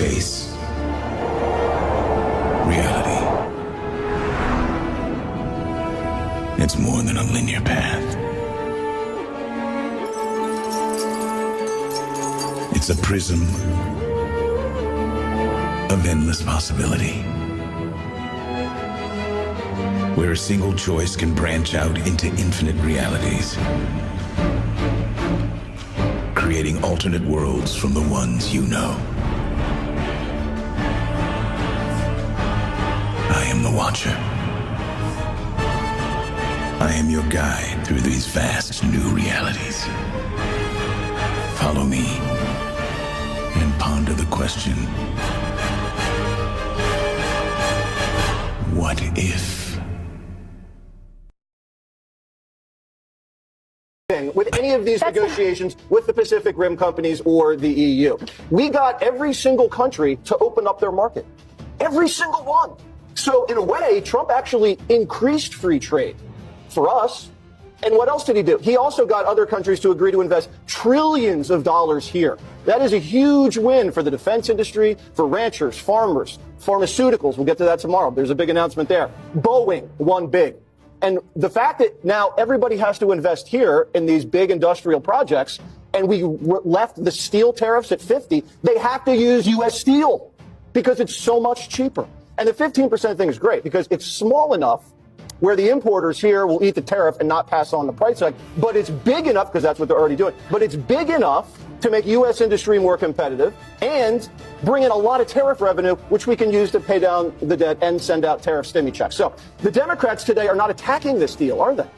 face reality. It's more than a linear path. It's a prism of endless possibility, where a single choice can branch out into infinite realities, creating alternate worlds from the ones you know. I am the Watcher. I am your guide through these vast new realities. Follow me and ponder the question, what if? With any of these negotiations with the Pacific Rim companies or the EU. We got every single country to open up their market. Every single one. So in a way, Trump actually increased free trade for us. And what else did he do? He also got other countries to agree to invest trillions of dollars here. That is a huge win for the defense industry, for ranchers, farmers, pharmaceuticals. We'll get to that tomorrow. There's a big announcement there. Boeing won big. And the fact that now everybody has to invest here in these big industrial projects, and we left the steel tariffs at 50, they have to use U.S. steel because it's so much cheaper. And the 15% thing is great because it's small enough where the importers here will eat the tariff and not pass on the price hike. But it's big enough, because that's what they're already doing, but it's big enough to make U.S. industry more competitive and bring in a lot of tariff revenue, which we can use to pay down the debt and send out tariff stimmy checks. So the Democrats today are not attacking this deal, are they?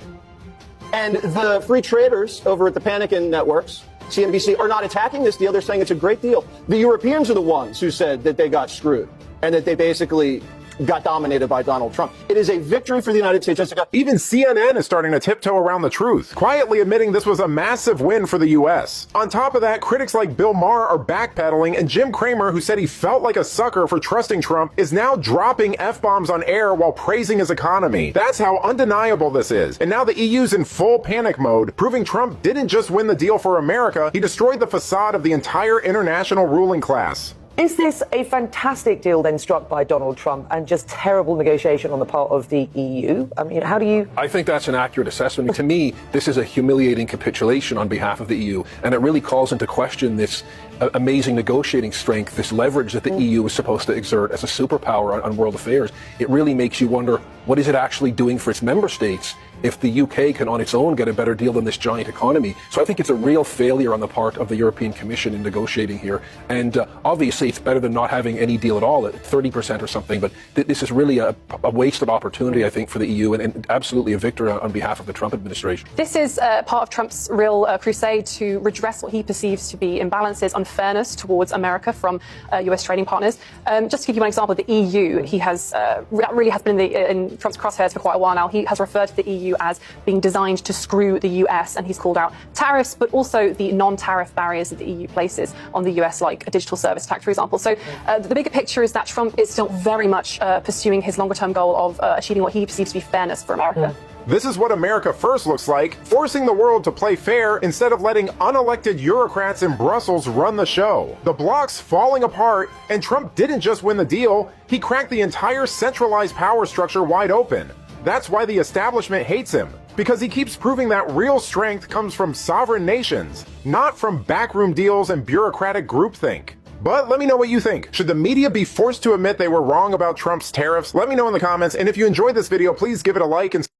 And the free traders over at the Panikin networks, CNBC, are not attacking this deal. They're saying it's a great deal. The Europeans are the ones who said that they got screwed and that they basically got dominated by Donald Trump. It is a victory for the United States. Jessica. Even CNN is starting to tiptoe around the truth, quietly admitting this was a massive win for the U.S. On top of that, critics like Bill Maher are backpedaling, and Jim Cramer, who said he felt like a sucker for trusting Trump, is now dropping F-bombs on air while praising his economy. That's how undeniable this is. And now the EU's in full panic mode, proving Trump didn't just win the deal for America, he destroyed the facade of the entire international ruling class. Is this a fantastic deal then struck by Donald Trump and just terrible negotiation on the part of the EU? I mean, how do you... I think that's an accurate assessment. To me, this is a humiliating capitulation on behalf of the EU, and it really calls into question this amazing negotiating strength, this leverage that the EU is supposed to exert as a superpower on world affairs. It really makes you wonder, what is it actually doing for its member states if the UK can on its own get a better deal than this giant economy? So I think it's a real failure on the part of the European Commission in negotiating here. And obviously it's better than not having any deal at all at 30% or something. But this is really a waste of opportunity, I think, for the EU, and absolutely a victory on behalf of the Trump administration. This is part of Trump's real crusade to redress what he perceives to be imbalances, unfairness towards America from US trading partners. Just to give you one example, the EU, he has that really has been in Trump's crosshairs for quite a while now. He has referred to the EU as being designed to screw the US, and he's called out tariffs, but also the non-tariff barriers that the EU places on the US, like a digital service tax, for example. So the bigger picture is that Trump is still very much pursuing his longer-term goal of achieving what he perceives to be fairness for America. This is what America First looks like, forcing the world to play fair instead of letting unelected bureaucrats in Brussels run the show. The bloc's falling apart, and Trump didn't just win the deal, he cracked the entire centralized power structure wide open. That's why the establishment hates him, because he keeps proving that real strength comes from sovereign nations, not from backroom deals and bureaucratic groupthink. But let me know what you think. Should the media be forced to admit they were wrong about Trump's tariffs? Let me know in the comments, and if you enjoyed this video, please give it a like and